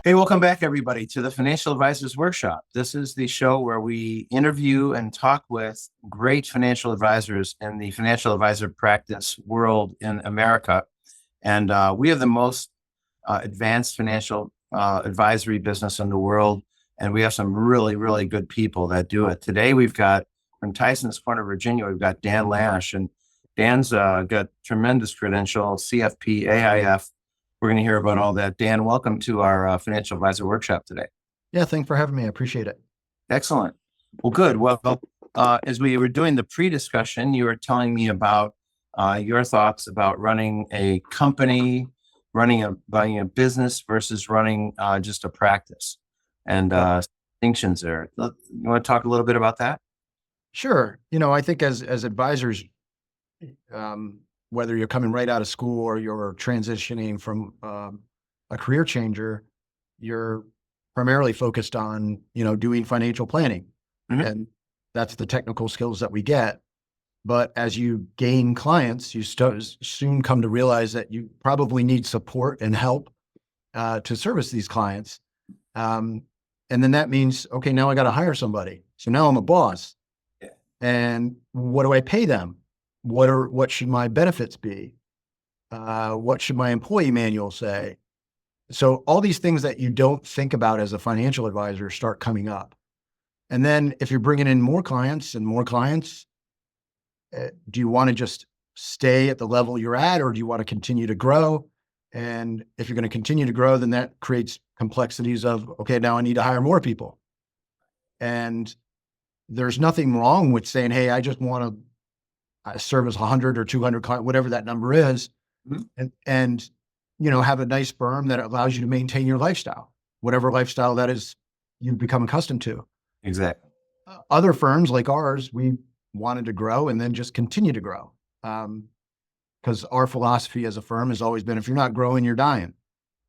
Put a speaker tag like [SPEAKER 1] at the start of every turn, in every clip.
[SPEAKER 1] Hey, welcome back, everybody, to the Financial Advisors Workshop. This is the show where we interview and talk with great financial advisors in the financial advisor practice world in America. And we have the most advanced financial advisory business in the world. And we have some really, really good people that do it. Today, we've got from Tyson's Corner, Virginia, we've got Dan Lash. And Dan's got tremendous credentials, CFP, AIF. We're going to hear about all that. Dan, welcome to our financial advisor workshop today.
[SPEAKER 2] Yeah, thanks for having me. I appreciate it.
[SPEAKER 1] Excellent. Well, good. Well, as we were doing the pre-discussion, you were telling me about your thoughts about running a company, running a business versus running just a practice, and distinctions there. You want to talk a little bit about that?
[SPEAKER 2] Sure. I think as advisors, whether you're coming right out of school or you're transitioning from a career changer, you're primarily focused on, doing financial planning.
[SPEAKER 1] Mhm.
[SPEAKER 2] And that's the technical skills that we get. But as you gain clients, you soon come to realize that you probably need support and help to service these clients. And then that means, okay, now I got to hire somebody. So now I'm a boss.
[SPEAKER 1] Yeah.
[SPEAKER 2] And what do I pay them? What should my benefits be? What should my employee manual say? So all these things that you don't think about as a financial advisor start coming up. And then if you're bringing in more clients and more clients, do you want to just stay at the level you're at, or do you want to continue to grow? And if you're going to continue to grow, then that creates complexities of, okay, now I need to hire more people. And there's nothing wrong with saying, hey, I just want to service 100 or 200 clients, whatever that number is, and have a nice firm that allows you to maintain your lifestyle, whatever lifestyle that is you've become accustomed to.
[SPEAKER 1] Exactly.
[SPEAKER 2] Other firms like ours, we wanted to grow and then just continue to grow. Because our philosophy as a firm has always been, if you're not growing, you're dying.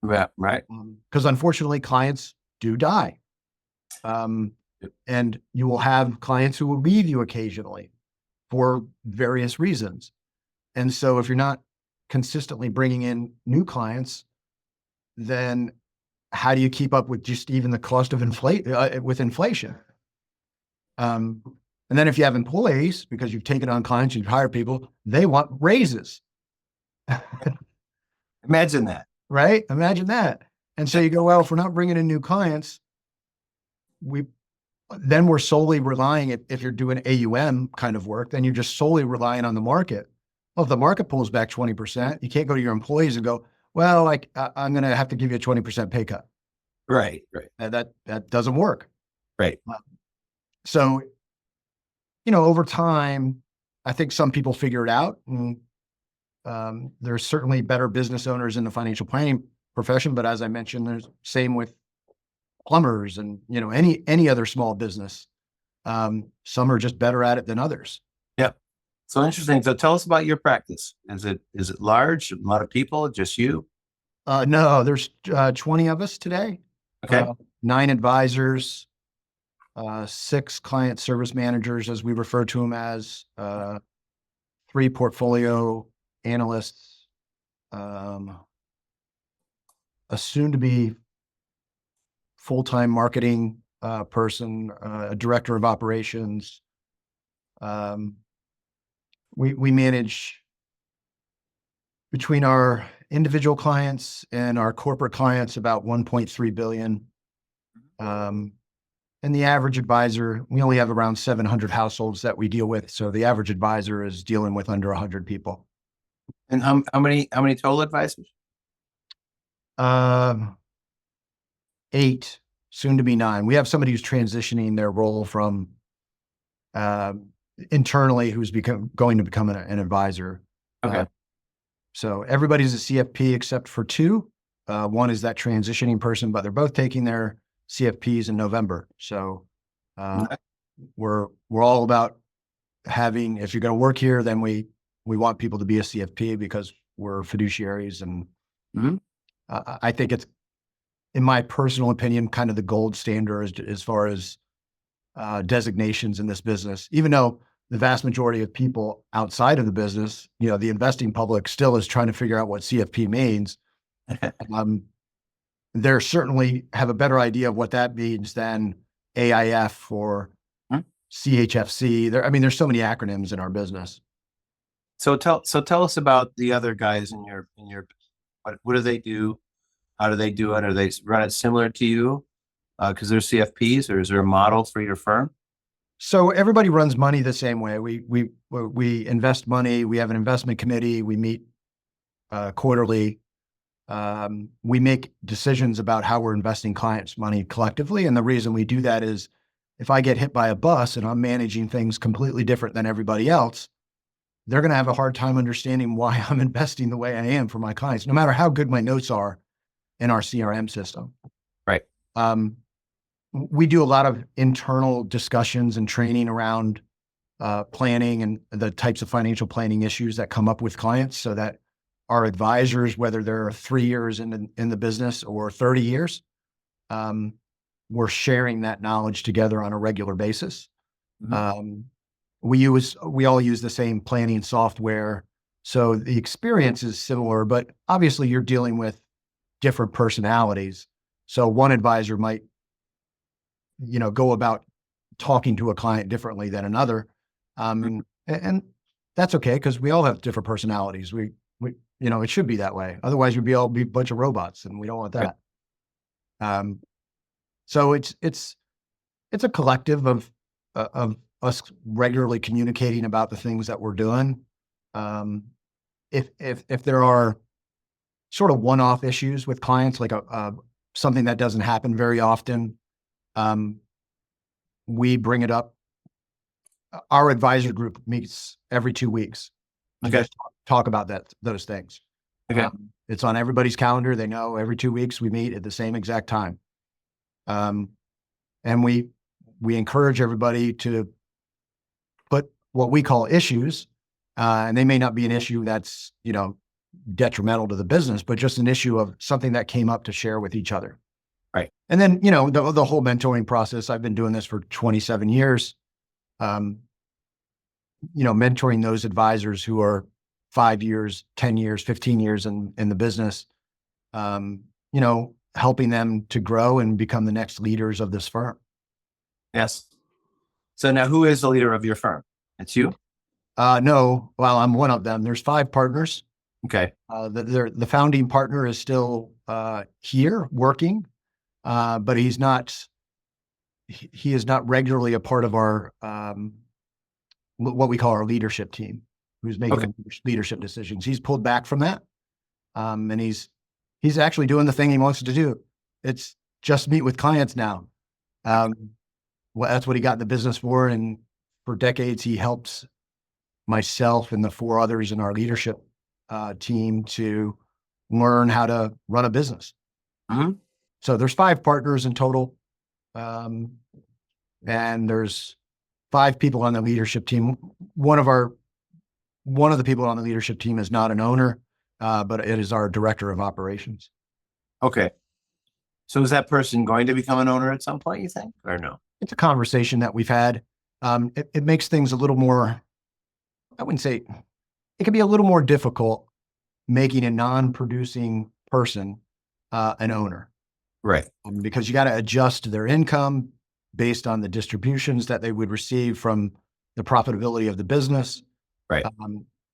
[SPEAKER 1] Yeah, right.
[SPEAKER 2] Because unfortunately, clients do die. And you will have clients who will leave you occasionally for various reasons. And so if you're not consistently bringing in new clients, then how do you keep up with just even the cost of inflation? And then if you have employees, because you've taken on clients, you've hired people, they want raises.
[SPEAKER 1] Imagine that.
[SPEAKER 2] Right? Imagine that. And so you go, well, if we're not bringing in new clients, then we're solely relying, if you're doing AUM kind of work, then you're just solely relying on the market. Well, if the market pulls back 20%, you can't go to your employees and go, well, I'm going to have to give you a 20% pay cut.
[SPEAKER 1] Right, right.
[SPEAKER 2] And that doesn't work.
[SPEAKER 1] Right.
[SPEAKER 2] So, over time, I think some people figure it out. And there's certainly better business owners in the financial planning profession. But as I mentioned, there's same with plumbers and, any other small business. Some are just better at it than others.
[SPEAKER 1] Yep. So interesting. So tell us about your practice. Is it large? A lot of people? Just you?
[SPEAKER 2] No, there's 20 of us today.
[SPEAKER 1] Okay.
[SPEAKER 2] 9 advisors, 6 client service managers, as we refer to them as, 3 portfolio analysts, a soon-to-be full-time marketing person, a director of operations. We manage between our individual clients and our corporate clients about 1.3 billion. And the average advisor, we only have around 700 households that we deal with. So the average advisor is dealing with under 100 people.
[SPEAKER 1] And how many total advisors?
[SPEAKER 2] 8, soon to be 9. We have somebody who's transitioning their role from internally, who's going to become an advisor.
[SPEAKER 1] Okay.
[SPEAKER 2] So everybody's a CFP except for 2. One is that transitioning person, but they're both taking their CFPs in November. So we're all about having, if you're going to work here, then we want people to be a CFP because we're fiduciaries. And I think it's, in my personal opinion, kind of the gold standard as far as designations in this business, even though the vast majority of people outside of the business, the investing public still is trying to figure out what CFP means. they're certainly have a better idea of what that means than AIF or
[SPEAKER 1] Hmm?
[SPEAKER 2] CHFC. There's so many acronyms in our business.
[SPEAKER 1] So tell us about the other guys in your what do they do? How do they do it? Are they run it similar to you? Because they're CFPs, or is there a model for your firm?
[SPEAKER 2] So everybody runs money the same way. We invest money. We have an investment committee. We meet quarterly. We make decisions about how we're investing clients' money collectively. And the reason we do that is if I get hit by a bus and I'm managing things completely different than everybody else, they're going to have a hard time understanding why I'm investing the way I am for my clients, no matter how good my notes are in our CRM system.
[SPEAKER 1] Right.
[SPEAKER 2] We do a lot of internal discussions and training around planning and the types of financial planning issues that come up with clients, so that our advisors, whether they're 3 years in the business or 30 years, we're sharing that knowledge together on a regular basis.
[SPEAKER 1] Mhm.
[SPEAKER 2] We all use the same planning software, so the experience is similar, but obviously you're dealing with different personalities. So one advisor might, go about talking to a client differently than another.
[SPEAKER 1] Mhm.
[SPEAKER 2] And that's okay, because we all have different personalities. It should be that way. Otherwise we'd all be a bunch of robots, and we don't want
[SPEAKER 1] Right.
[SPEAKER 2] that. Um, so it's a collective of us regularly communicating about the things that we're doing. Um, if there are sort of one-off issues with clients, like something that doesn't happen very often, um, we bring it up. Our advisor group meets every 2 weeks to
[SPEAKER 1] Okay.
[SPEAKER 2] just talk about those things.
[SPEAKER 1] Okay.
[SPEAKER 2] It's on everybody's calendar. They know every 2 weeks we meet at the same exact time. And we encourage everybody to put what we call issues, and they may not be an issue that's, detrimental to the business, but just an issue of something that came up, to share with each other.
[SPEAKER 1] Right.
[SPEAKER 2] And then, the whole mentoring process. I've been doing this for 27 years. Mentoring those advisors who are 5 years, 10 years, 15 years in the business, helping them to grow and become the next leaders of this firm.
[SPEAKER 1] Yes. So now, who is the leader of your firm? It's you.
[SPEAKER 2] No, well, I'm one of them. There's 5 partners.
[SPEAKER 1] Okay.
[SPEAKER 2] The founding partner is still here working, but he is not regularly a part of our what we call our leadership team, who's making
[SPEAKER 1] Okay.
[SPEAKER 2] leadership decisions. He's pulled back from that, and he's actually doing the thing he wants to do. It's just meet with clients now. Well, that's what he got in the business for, and for decades he helps myself and the 4 others in our leadership team to learn how to run a business.
[SPEAKER 1] Mhm.
[SPEAKER 2] So there's 5 partners in total, and there's 5 people on the leadership team. One of the people on the leadership team is not an owner, but it is our director of operations.
[SPEAKER 1] Okay. So is that person going to become an owner at some point, you think, or no?
[SPEAKER 2] It's a conversation that we've had. It makes things a little more, I wouldn't say, it can be a little more difficult making a non-producing person an owner,
[SPEAKER 1] Right.
[SPEAKER 2] because you got to adjust their income based on the distributions that they would receive from the profitability of the business.
[SPEAKER 1] Right.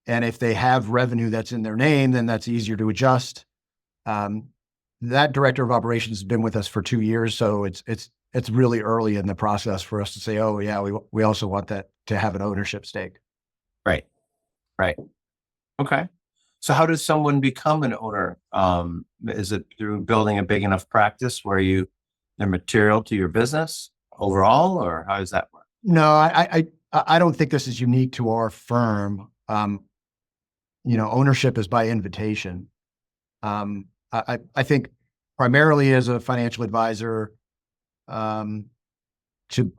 [SPEAKER 2] And if they have revenue that's in their name, then that's easier to adjust. That director of operations has been with us for 2 years, so it's really early in the process for us to say, oh yeah, we also want that to have an ownership stake.
[SPEAKER 1] Right. Right. Okay. So how does someone become an owner? Is it through building a big enough practice where they're material to your business overall, or how does that work?
[SPEAKER 2] No, I don't think this is unique to our firm. Ownership is by invitation. I think primarily as a financial advisor, to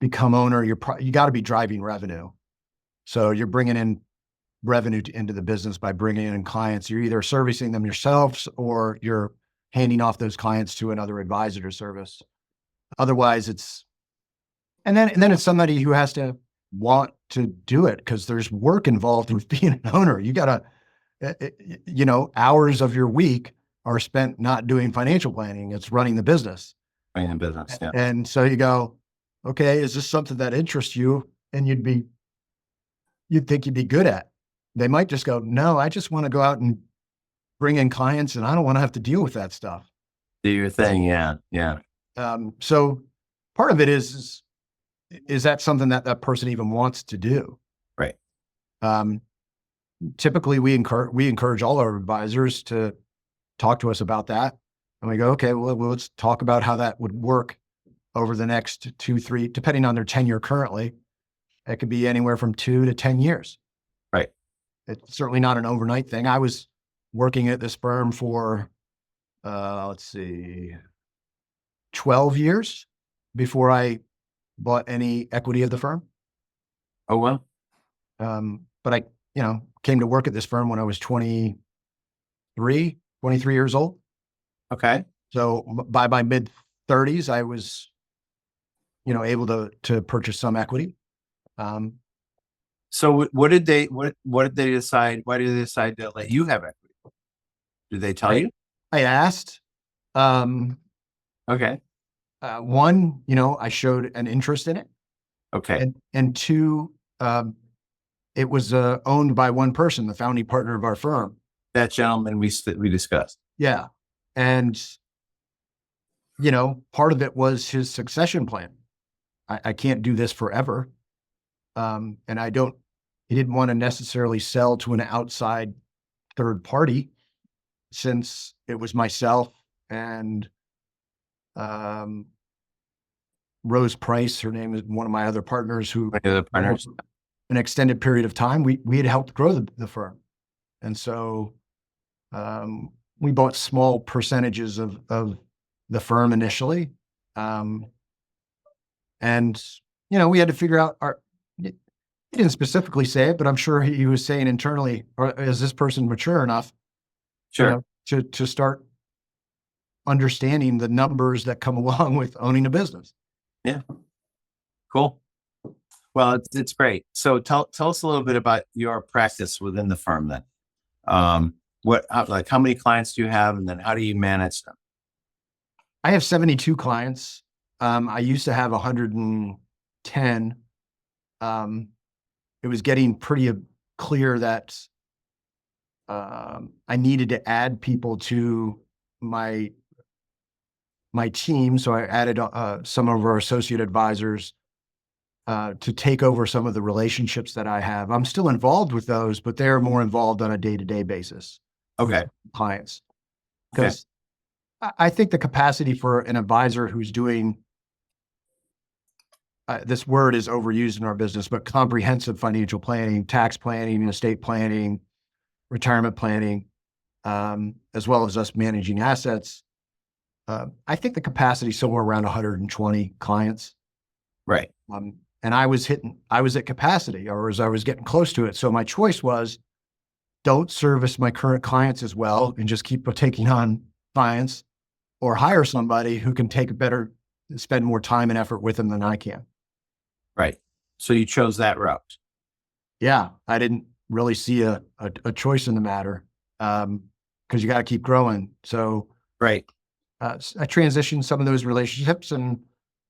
[SPEAKER 2] become owner, you got to be driving revenue. So you're bringing in revenue into the business by bringing in clients. You're either servicing them yourselves, or you're handing off those clients to another advisor to service. Otherwise, and then it's somebody who has to want to do it, because there's work involved with being an owner. You got to, hours of your week are spent not doing financial planning. It's running the business.
[SPEAKER 1] In business. Yeah.
[SPEAKER 2] And so you go, okay, is this something that interests you and you'd think you'd be good at? They might just go, no, I just want to go out and bring in clients and I don't want to have to deal with that stuff.
[SPEAKER 1] Do your thing. Yeah. Yeah.
[SPEAKER 2] So part of it is that something that that person even wants to do?
[SPEAKER 1] Right.
[SPEAKER 2] Typically we encourage all our advisors to talk to us about that. And we go, okay, well, let's talk about how that would work over the next 2, 3, depending on their tenure currently. It could be anywhere from 2 to 10 years.
[SPEAKER 1] Right.
[SPEAKER 2] It's certainly not an overnight thing. I was working at this firm for, 12 years before I bought any equity of the firm.
[SPEAKER 1] Oh, well.
[SPEAKER 2] But I, came to work at this firm when I was 23 years old.
[SPEAKER 1] Okay.
[SPEAKER 2] So by my mid 30s, I was, able to purchase some equity.
[SPEAKER 1] So what did they decide? Why did they decide to let you have equity? Did they tell you?
[SPEAKER 2] I asked.
[SPEAKER 1] Okay.
[SPEAKER 2] One, I showed an interest in it.
[SPEAKER 1] Okay.
[SPEAKER 2] And two, it was owned by one person, the founding partner of our firm.
[SPEAKER 1] That gentleman we discussed.
[SPEAKER 2] Yeah. And, part of it was his succession plan. I can't do this forever. And he didn't want to necessarily sell to an outside third party, since it was myself and Rose Price, her name is one of my other partners, who an extended period of time, we had helped grow the firm. And so we bought small percentages of the firm initially. And, we had to figure out he didn't specifically say it, but I'm sure he was saying internally, or is this person mature enough
[SPEAKER 1] Sure.
[SPEAKER 2] To start understanding the numbers that come along with owning a business.
[SPEAKER 1] Yeah. Cool. Well, it's great. So tell us a little bit about your practice within the firm then. How many clients do you have, and then how do you manage them?
[SPEAKER 2] I have 72 clients. I used to have 110. It was getting pretty clear that I needed to add people to my team. So I added some of our associate advisors to take over some of the relationships that I have. I'm still involved with those, but they're more involved on a day-to-day basis.
[SPEAKER 1] Okay.
[SPEAKER 2] Clients. Because I think the capacity for an advisor who's doing, this word is overused in our business, but comprehensive financial planning, tax planning, estate planning, retirement planning, as well as us managing assets. I think the capacity is somewhere around 120 clients.
[SPEAKER 1] Right.
[SPEAKER 2] And I was at capacity, or as I was getting close to it. So my choice was, don't service my current clients as well and just keep taking on clients, or hire somebody who can spend more time and effort with them than I can.
[SPEAKER 1] Right. So you chose that route.
[SPEAKER 2] Yeah. I didn't really see a choice in the matter, because you got to keep growing. So
[SPEAKER 1] right.
[SPEAKER 2] I transitioned some of those relationships,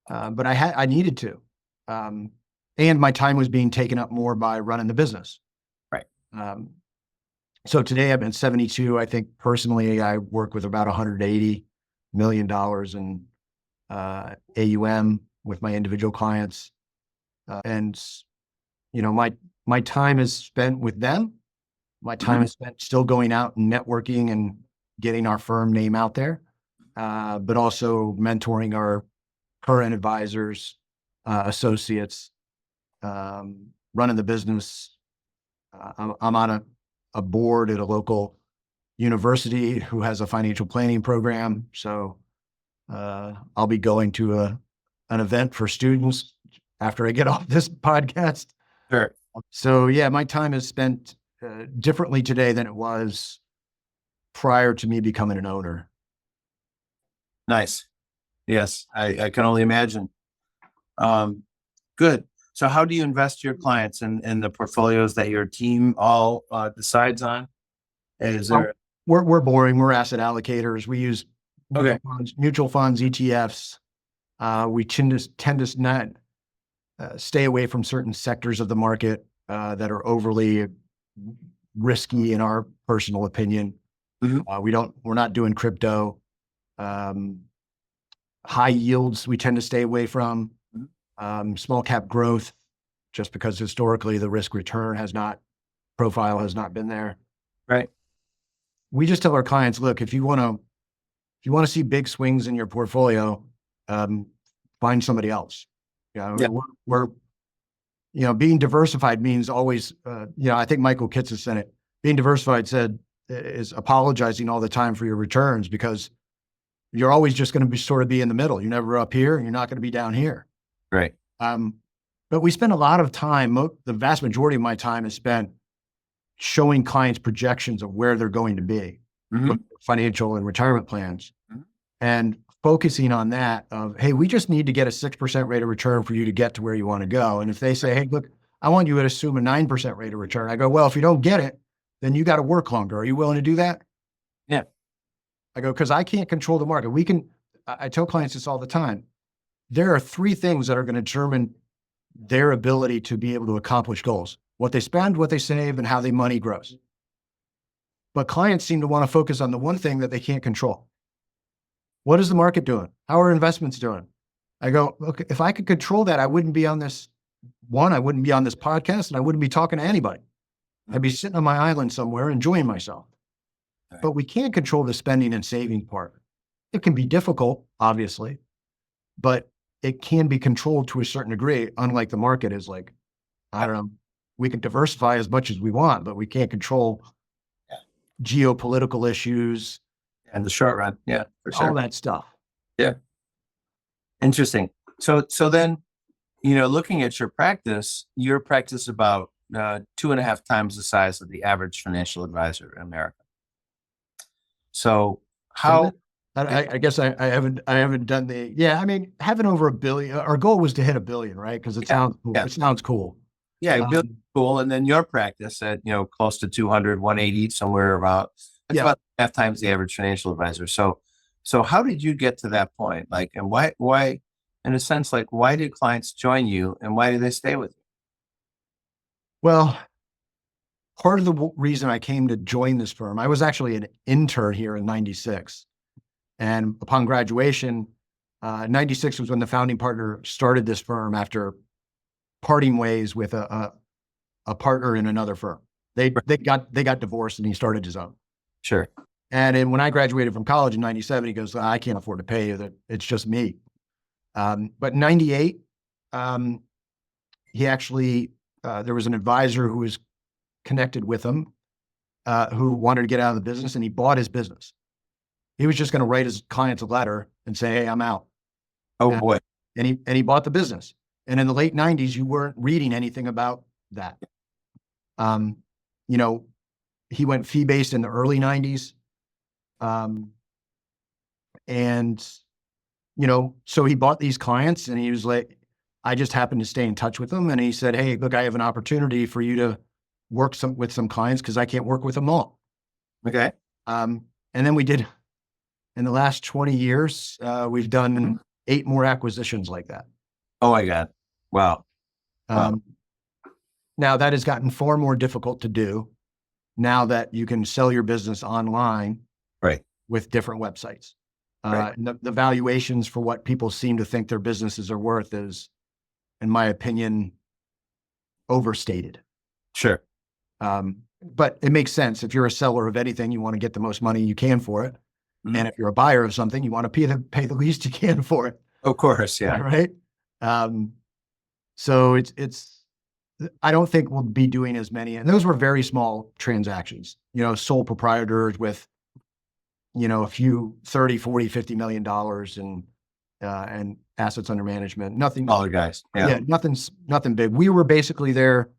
[SPEAKER 2] but I needed to, and my time was being taken up more by running the business.
[SPEAKER 1] Right.
[SPEAKER 2] So today I've been 72. I think personally, I work with about $180 million in AUM with my individual clients. And, my time is spent with them. My time is spent still going out and networking and getting our firm name out there, but also mentoring our current advisors, associates, running the business. I'm on a board at a local university who has a financial planning program. So I'll be going to an event for students after I get off this podcast.
[SPEAKER 1] Sure.
[SPEAKER 2] So yeah, my time is spent differently today than it was prior to me becoming an owner.
[SPEAKER 1] Nice. Yes, I can only imagine. Good. So how do you invest your clients in the portfolios that your team all decides on? Is there
[SPEAKER 2] We're boring. We're asset allocators. We use
[SPEAKER 1] Okay.
[SPEAKER 2] mutual funds, ETFs. We tend to not stay away from certain sectors of the market that are overly risky, in our personal opinion.
[SPEAKER 1] Mhm.
[SPEAKER 2] We're not doing crypto. High yields, we tend to stay away from. Small cap growth, just because historically the risk return profile has not been there.
[SPEAKER 1] Right.
[SPEAKER 2] We just tell our clients, look, if you want to see big swings in your portfolio, find somebody else.
[SPEAKER 1] Yeah.
[SPEAKER 2] We're being diversified means always, I think Michael Kitces said it. Being diversified is apologizing all the time for your returns, because you're always just going to sort of be in the middle. You're never up here and you're not going to be down here.
[SPEAKER 1] Right.
[SPEAKER 2] But we spend a lot of time, the vast majority of my time is spent showing clients projections of where they're going to be, financial and retirement plans, and focusing on that of, hey, we just need to get a 6% rate of return for you to get to where you want to go. And if they say, hey, look, I want you to assume a 9% rate of return, I go, well, if you don't get it, then you got to work longer. Are you willing to do that?
[SPEAKER 1] Yeah.
[SPEAKER 2] I go, because I can't control the market. I tell clients this all the time. There are three things that are going to determine their ability to be able to accomplish goals: what they spend, what they save, and how their money grows. But clients seem to want to focus on the one thing that they can't control. What is the market doing? How are investments doing? I go, okay, if I could control that, I wouldn't be on this podcast, and I wouldn't be talking to anybody. I'd be sitting on my island somewhere enjoying myself.
[SPEAKER 1] Right.
[SPEAKER 2] But we can't control the spending and saving part. It can be difficult, obviously, but it can be controlled to a certain degree, unlike the market is like, I don't know, we can diversify as much as we want, but we can't control geopolitical issues.
[SPEAKER 1] And the short run. Yeah, for sure.
[SPEAKER 2] All that stuff.
[SPEAKER 1] Yeah. Interesting. So then, looking at your practice about 2.5 times the size of the average financial advisor in America. So how?
[SPEAKER 2] I guess I haven't done having over $1 billion. Our goal was to hit $1 billion, right? Because it sounds cool.
[SPEAKER 1] Yeah.
[SPEAKER 2] It sounds cool.
[SPEAKER 1] Yeah, cool. And then your practice at close to 200, 180, somewhere about. That's about 2.5 times the average financial advisor. So how did you get to that point? Like, and why, in a sense, like, why did clients join you and why do they stay with you?
[SPEAKER 2] Well, part of the reason I came to join this firm, I was actually an intern here in '96. And upon graduation, 96 was when the founding partner started this firm after parting ways with a partner in another firm. They got divorced and he started his own.
[SPEAKER 1] Sure.
[SPEAKER 2] And then when I graduated from college in '97, he goes, I can't afford to pay you. That it's just me. But in '98, he actually, there was an advisor who was connected with him, who wanted to get out of the business, and he bought his business. He was just going to write his clients a letter and say, hey, I'm out.
[SPEAKER 1] Oh boy.
[SPEAKER 2] And he bought the business. And in the late '90s, you weren't reading anything about that. He went fee-based in the early '90s. So he bought these clients and he was like, I just happened to stay in touch with them. And he said, hey, look, I have an opportunity for you to work with some clients because I can't work with them all.
[SPEAKER 1] Okay.
[SPEAKER 2] And then we did, in the last 20 years, we've done 8 more acquisitions like that.
[SPEAKER 1] Oh my God. Wow.
[SPEAKER 2] Now that has gotten far more difficult to do now that you can sell your business online,
[SPEAKER 1] right,
[SPEAKER 2] with different websites.
[SPEAKER 1] Right.
[SPEAKER 2] And the valuations for what people seem to think their businesses are worth is, in my opinion, overstated.
[SPEAKER 1] Sure.
[SPEAKER 2] But it makes sense. If you're a seller of anything, you want to get the most money you can for it. Mm-hmm. And if you're a buyer of something, you want to pay the least you can for it.
[SPEAKER 1] Of course. Yeah.
[SPEAKER 2] Right. So I don't think we'll be doing as many. And those were very small transactions, sole proprietors with, a few 30, 40, $50 million and assets under management. Nothing.
[SPEAKER 1] Smaller guys. Yeah.
[SPEAKER 2] Nothing big. We were basically their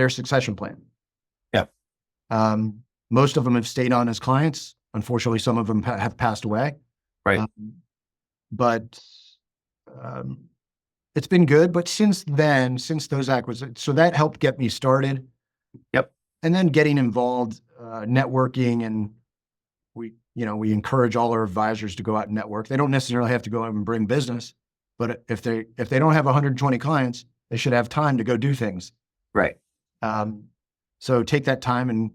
[SPEAKER 2] succession plan.
[SPEAKER 1] Yeah.
[SPEAKER 2] Most of them have stayed on as clients. Unfortunately, some of them have passed away.
[SPEAKER 1] Right.
[SPEAKER 2] But it's been good. But since those acquisitions, so that helped get me started.
[SPEAKER 1] Yep.
[SPEAKER 2] And then getting involved networking, and we encourage all our advisors to go out and network. They don't necessarily have to go out and bring business, but if they don't have 120 clients, they should have time to go do things.
[SPEAKER 1] Right.
[SPEAKER 2] So take that time and,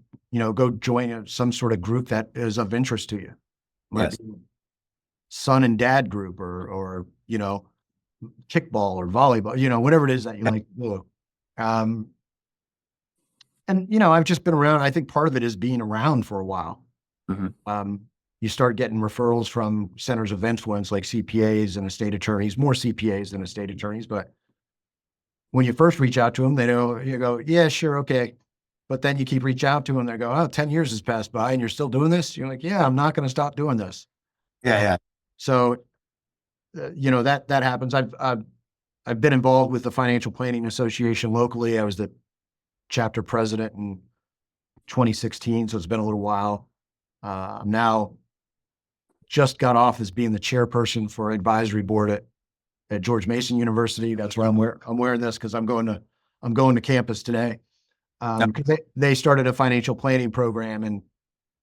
[SPEAKER 2] go join some sort of group that is of interest to you. Might
[SPEAKER 1] Yes.
[SPEAKER 2] be son and dad group, or kickball or volleyball, whatever it is that you like to do. And I've just been around. I think part of it is being around for a while.
[SPEAKER 1] Mhm.
[SPEAKER 2] You start getting referrals from centers of influence like CPAs and estate attorneys, more CPAs than estate attorneys. But when you first reach out to them, you go, yeah, sure. Okay. But then you keep reach out to them. They go, oh, 10 years has passed by and you're still doing this. You're like, yeah, I'm not going to stop doing this.
[SPEAKER 1] Yeah.
[SPEAKER 2] So, that happens. I've been involved with the Financial Planning Association locally. I was the chapter president in 2016. So it's been a little while. I'm now just got off as being the chairperson for advisory board at George Mason University. That's where I'm wearing this because I'm going to campus today. Because they started a financial planning program in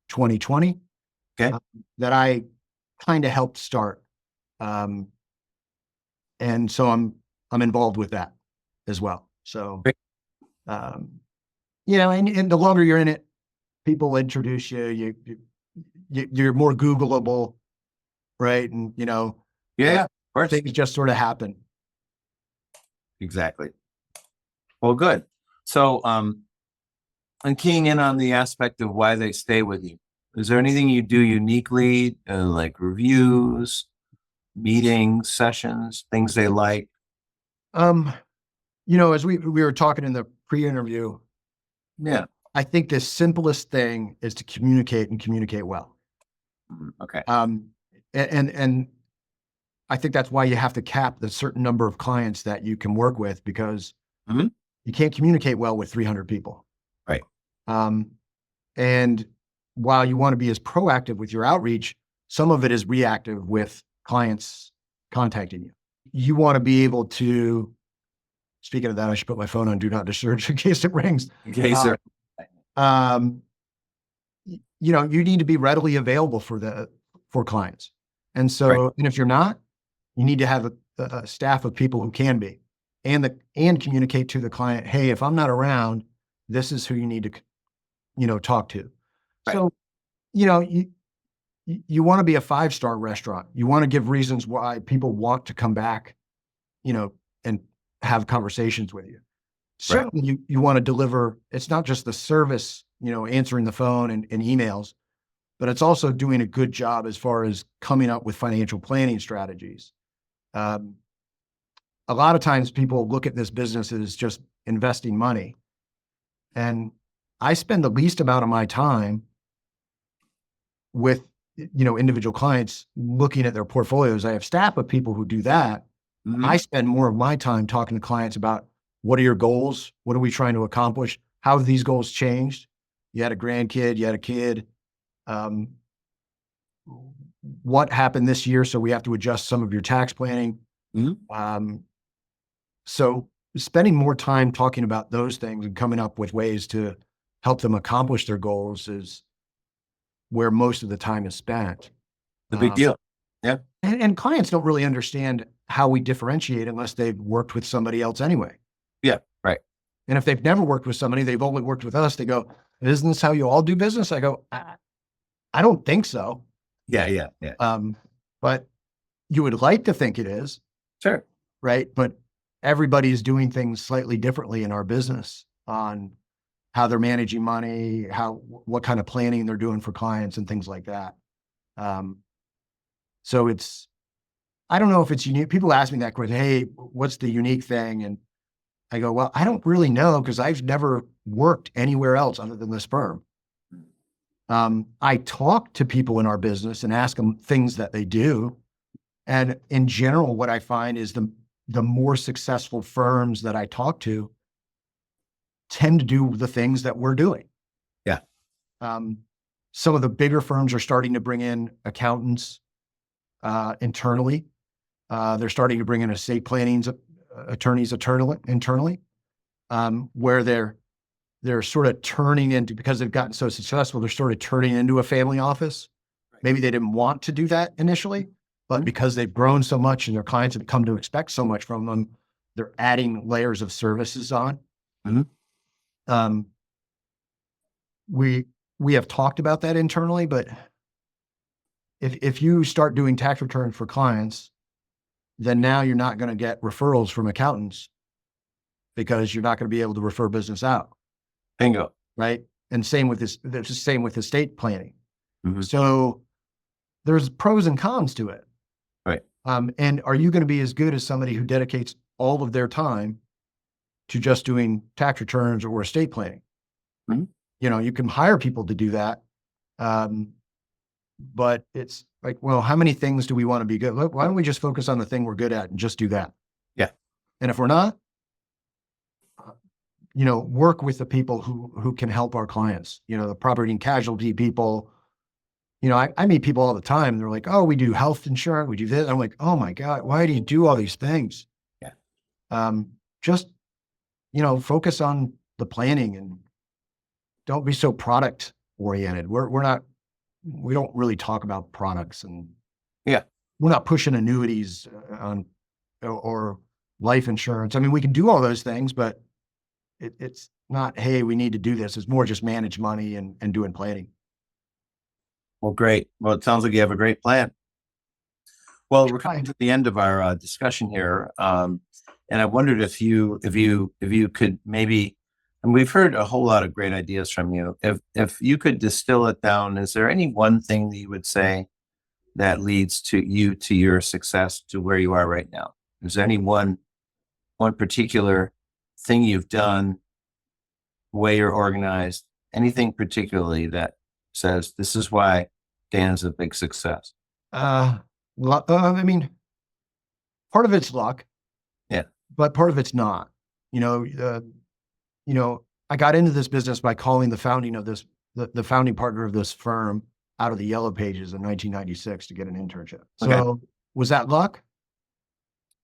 [SPEAKER 2] 2020
[SPEAKER 1] Okay.
[SPEAKER 2] that I kind of helped start. And so I'm involved with that as well. So,
[SPEAKER 1] Great.
[SPEAKER 2] and the longer you're in it, people introduce you, you're more Googleable, right? And,
[SPEAKER 1] Yeah. Of course.
[SPEAKER 2] things just sort of happen.
[SPEAKER 1] Exactly. Well, good. So, I'm keying in on the aspect of why they stay with you. Is there anything you do uniquely, like reviews, meetings, sessions, things they like?
[SPEAKER 2] As we were talking in the pre-interview,
[SPEAKER 1] Yeah.
[SPEAKER 2] I think the simplest thing is to communicate and communicate well.
[SPEAKER 1] Okay.
[SPEAKER 2] And I think that's why you have to cap the certain number of clients that you can work with, because
[SPEAKER 1] Mhm.
[SPEAKER 2] you can't communicate well with 300 people.
[SPEAKER 1] Right.
[SPEAKER 2] And while you want to be as proactive with your outreach, some of it is reactive with clients contacting you. You want to be able to, speaking of that, I should put my phone on do not disturb in case it rings.
[SPEAKER 1] Okay, sir.
[SPEAKER 2] You need to be readily available for clients. And so,
[SPEAKER 1] Right.
[SPEAKER 2] and if you're not, you need to have a staff of people who can be, and communicate to the client, hey, if I'm not around, this is who you need to, talk to.
[SPEAKER 1] Right.
[SPEAKER 2] So, you want to be a 5-star restaurant. You want to give reasons why people want to come back, and have conversations with you. Certainly you want to deliver. It's not just the service, answering the phone and emails, but it's also doing a good job as far as coming up with financial planning strategies. A lot of times people look at this business as just investing money. And I spend the least amount of my time with, individual clients looking at their portfolios. I have staff of people who do that.
[SPEAKER 1] Mhm.
[SPEAKER 2] I spend more of my time talking to clients about, what are your goals? What are we trying to accomplish? How have these goals changed? You had a grandkid, you had a kid. What happened this year? So we have to adjust some of your tax planning.
[SPEAKER 1] Mhm.
[SPEAKER 2] So spending more time talking about those things and coming up with ways to help them accomplish their goals is where most of the time is spent.
[SPEAKER 1] The big deal. Yeah.
[SPEAKER 2] And clients don't really understand how we differentiate unless they've worked with somebody else anyway.
[SPEAKER 1] Yeah. Right.
[SPEAKER 2] And if they've never worked with somebody, they've only worked with us, they go, isn't this how you all do business? I go, I don't think so.
[SPEAKER 1] Yeah.
[SPEAKER 2] But you would like to think it is,
[SPEAKER 1] Sure.
[SPEAKER 2] right? But everybody is doing things slightly differently in our business on how they're managing money, what kind of planning they're doing for clients and things like that. So I don't know if it's unique. People ask me that question, hey, what's the unique thing? And I go, well, I don't really know because I've never worked anywhere else other than this firm. I talk to people in our business and ask them things that they do. And in general, what I find is the more successful firms that I talk to tend to do the things that we're doing.
[SPEAKER 1] Yeah.
[SPEAKER 2] Some of the bigger firms are starting to bring in accountants internally. They're starting to bring in estate planning attorneys internally, where they're sort of turning into, because they've gotten so successful, they're sort of turning into a family office. Maybe they didn't want to do that initially, but because they've grown so much and their clients have come to expect so much from them, they're adding layers of services on.
[SPEAKER 1] Mhm.
[SPEAKER 2] Um, we have talked about that internally, but if you start doing tax returns for clients, then now you're not going to get referrals from accountants because you're not going to be able to refer business out.
[SPEAKER 1] Bingo.
[SPEAKER 2] Right. And same with this, it's the same with estate planning.
[SPEAKER 1] Mhm.
[SPEAKER 2] So there's pros and cons to it.
[SPEAKER 1] Right.
[SPEAKER 2] And are you going to be as good as somebody who dedicates all of their time to just doing tax returns or estate planning?
[SPEAKER 1] Mhm.
[SPEAKER 2] You know, you can hire people to do that. But it's like, well, how many things do we want to be good? Look, why don't we just focus on the thing we're good at and just do that?
[SPEAKER 1] Yeah.
[SPEAKER 2] And if we're not, work with the people who can help our clients, the property and casualty people. I meet people all the time. They're like, oh, we do health insurance. We do this. I'm like, oh my God, why do you do all these things?
[SPEAKER 1] Yeah.
[SPEAKER 2] Just, focus on the planning and don't be so product oriented. We don't really talk about products, and
[SPEAKER 1] Yeah.
[SPEAKER 2] we're not pushing annuities on or life insurance. I mean, we can do all those things, but it's not, hey, we need to do this. It's more just manage money and doing planning.
[SPEAKER 1] Well, great. Well, it sounds like you have a great plan. Well, we're coming
[SPEAKER 2] Right.
[SPEAKER 1] to the end of our discussion here, and I wondered if you could maybe, and we've heard a whole lot of great ideas from you. If you could distill it down, is there any one thing that you would say that leads to your success to where you are right now? Is there any one particular thing you've done, way you're organized, anything particularly that says this is why Dan's a big success?
[SPEAKER 2] I mean, part of it's luck,
[SPEAKER 1] Yeah.
[SPEAKER 2] but part of it's not. You know, uh, I got into this business by calling the founding partner of this firm out of the yellow pages in 1996 to get an internship. So
[SPEAKER 1] Okay.
[SPEAKER 2] was that luck?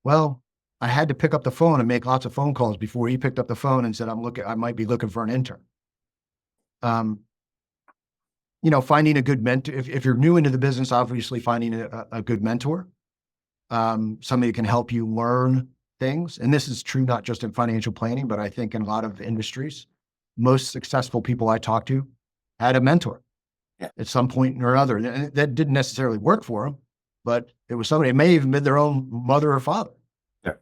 [SPEAKER 2] Well, I had to pick up the phone and make lots of phone calls before he picked up the phone and said, I might be looking for an intern. Um, finding a good mentor, if you're new into the business, obviously finding a good mentor, somebody who can help you learn things. And this is true, not just in financial planning, but I think in a lot of industries. Most successful people I talked to had a mentor at some point or other. And that didn't necessarily work for them, but it was somebody, it may even been their own mother or father.
[SPEAKER 1] Yeah.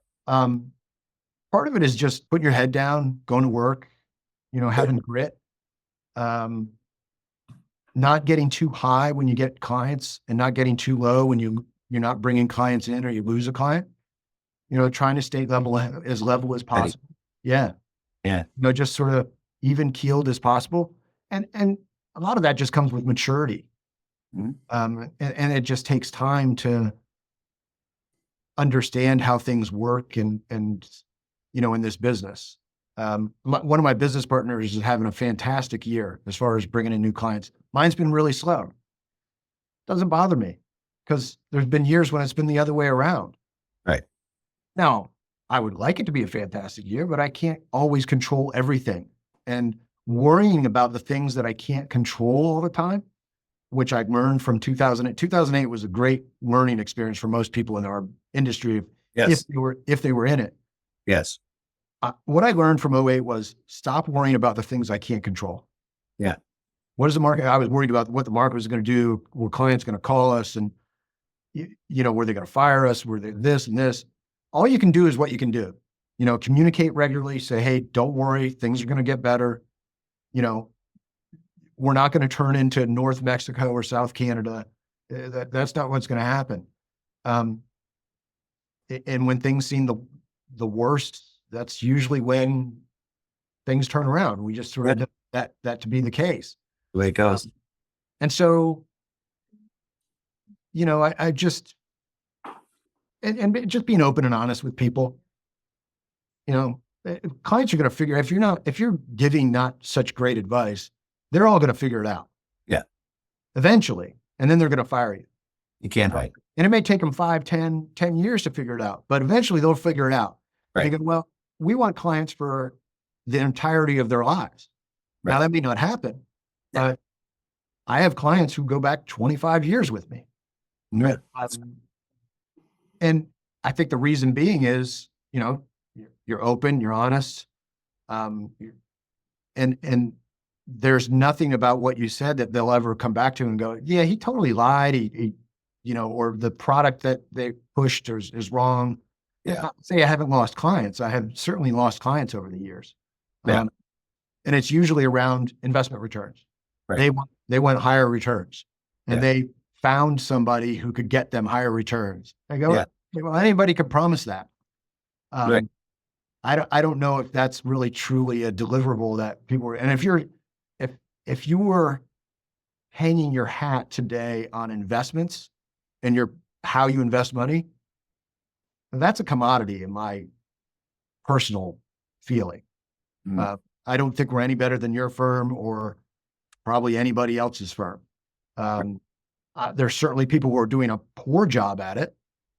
[SPEAKER 2] Part of it is just putting your head down, going to work, having grit, not getting too high when you get clients and not getting too low when you're not bringing clients in or you lose a client, trying to stay as level as possible. Yeah.
[SPEAKER 1] Yeah.
[SPEAKER 2] Just sort of even keeled as possible. And a lot of that just comes with maturity.
[SPEAKER 1] Mhm.
[SPEAKER 2] And it just takes time to understand how things work and in this business. One of my business partners is having a fantastic year as far as bringing in new clients. Mine's been really slow. Doesn't bother me because there's been years when it's been the other way around.
[SPEAKER 1] Right.
[SPEAKER 2] Now, I would like it to be a fantastic year, but I can't always control everything. And worrying about the things that I can't control all the time, which I learned from 2008. 2008 was a great learning experience for most people in our industry
[SPEAKER 1] Yes.
[SPEAKER 2] if they were in it.
[SPEAKER 1] Yes.
[SPEAKER 2] What I learned from '08 was stop worrying about the things I can't control.
[SPEAKER 1] Yeah.
[SPEAKER 2] What is the market? I was worried about what the market was going to do. Were clients going to call us and, were they going to fire us? Were they this and this? All you can do is what you can do. Communicate regularly, say, hey, don't worry. Things are going to get better. We're not going to turn into North Mexico or South Canada. That's not what's going to happen. And when things seem the worst, that's usually when things turn around. We just sort of that to be the case.
[SPEAKER 1] The way it goes.
[SPEAKER 2] And so, I just, and just being open and honest with people, clients are going to figure, if you're giving not such great advice, they're all going to figure it out.
[SPEAKER 1] Yeah.
[SPEAKER 2] Eventually. And then they're going to fire you.
[SPEAKER 1] You can't hide.
[SPEAKER 2] And it may take them 5, 10 years to figure it out, but eventually they'll figure it out.
[SPEAKER 1] Right.
[SPEAKER 2] They go, well, we want clients for the entirety of their lives. Now,
[SPEAKER 1] Right.
[SPEAKER 2] that may not happen,
[SPEAKER 1] Yeah.
[SPEAKER 2] but I have clients who go back 25 years with me.
[SPEAKER 1] Right.
[SPEAKER 2] And I think the reason being is, you're open, you're honest, um, and there's nothing about what you said that they'll ever come back to and go, yeah, he totally lied. Or the product that they pushed is wrong.
[SPEAKER 1] Yeah.
[SPEAKER 2] Not to say I haven't lost clients. I have certainly lost clients over the years.
[SPEAKER 1] Yeah.
[SPEAKER 2] And it's usually around investment returns.
[SPEAKER 1] Right.
[SPEAKER 2] They want higher returns, and
[SPEAKER 1] Yeah.
[SPEAKER 2] they found somebody who could get them higher returns. I go,
[SPEAKER 1] Yeah.
[SPEAKER 2] well, anybody can promise that.
[SPEAKER 1] Right.
[SPEAKER 2] I don't know if that's really truly a deliverable that people are. And if you were hanging your hat today on investments and how you invest money, that's a commodity in my personal feeling.
[SPEAKER 1] Mm.
[SPEAKER 2] I don't think we're any better than your firm or probably anybody else's firm. There's certainly people who are doing a poor job at it.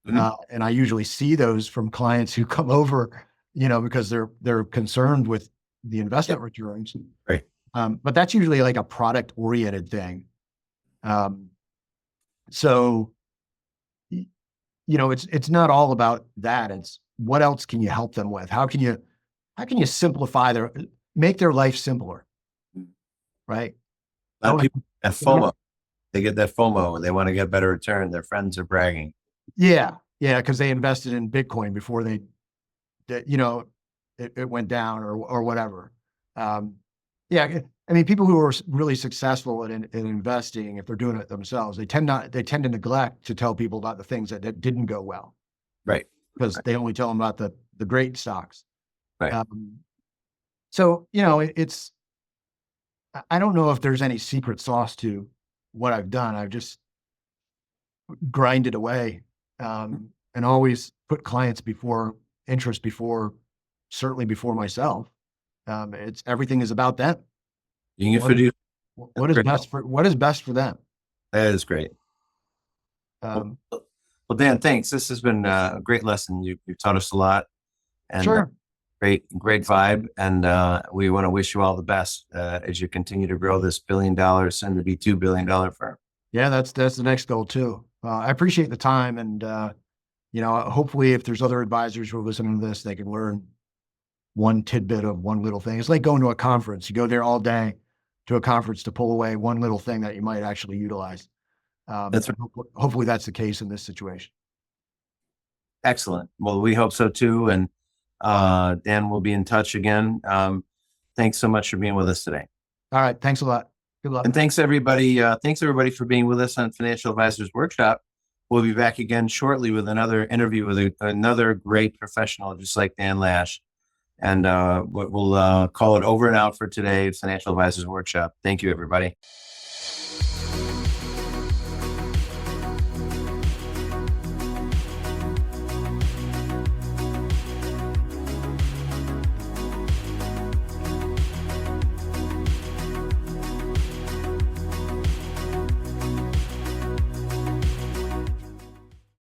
[SPEAKER 1] Mhm.
[SPEAKER 2] And I usually see those from clients who come over, because they're concerned with the investment returns.
[SPEAKER 1] Right.
[SPEAKER 2] But that's usually like a product oriented thing. So, it's not all about that. It's what else can you help them with? How can you simplify make their life simpler? Right.
[SPEAKER 1] A lot of people have FOMO. They get that FOMO and they want to get better return. Their friends are bragging.
[SPEAKER 2] Yeah. Yeah. Because they invested in Bitcoin before it went down or whatever. Yeah. I mean, people who are really successful in investing, if they're doing it themselves, they tend to neglect to tell people about the things that didn't go well.
[SPEAKER 1] Right.
[SPEAKER 2] Because they only tell them about the great stocks.
[SPEAKER 1] Right.
[SPEAKER 2] So, I don't know if there's any secret sauce to what I've done. I've just grinded away, and always put clients before interest certainly before myself. Everything is about them.
[SPEAKER 1] You can do
[SPEAKER 2] What is best for them.
[SPEAKER 1] that is great.
[SPEAKER 2] Um,
[SPEAKER 1] Well, Dan, thanks. This has been a great lesson. You've taught us a lot, and
[SPEAKER 2] Sure.
[SPEAKER 1] great vibe. And we want to wish you all the best as you continue to grow this $1 billion, soon to be $2 billion firm.
[SPEAKER 2] Yeah, that's the next goal too. I appreciate the time, and hopefully, if there's other advisors who are listening to this, they can learn one tidbit of one little thing. It's like going to a conference. You go there all day to a conference to pull away one little thing that you might actually utilize.
[SPEAKER 1] That's right.
[SPEAKER 2] Hopefully that's the case in this situation.
[SPEAKER 1] Excellent. Well, we hope so too. And Dan, we'll be in touch again. Thanks so much for being with us today.
[SPEAKER 2] All right. Thanks a lot. Good luck.
[SPEAKER 1] And thanks everybody for being with us on Financial Advisors Workshop. We'll be back again shortly with another interview with another great professional, just like Dan Lash. And we'll call it over and out for today, Financial Advisors Workshop. Thank you, everybody.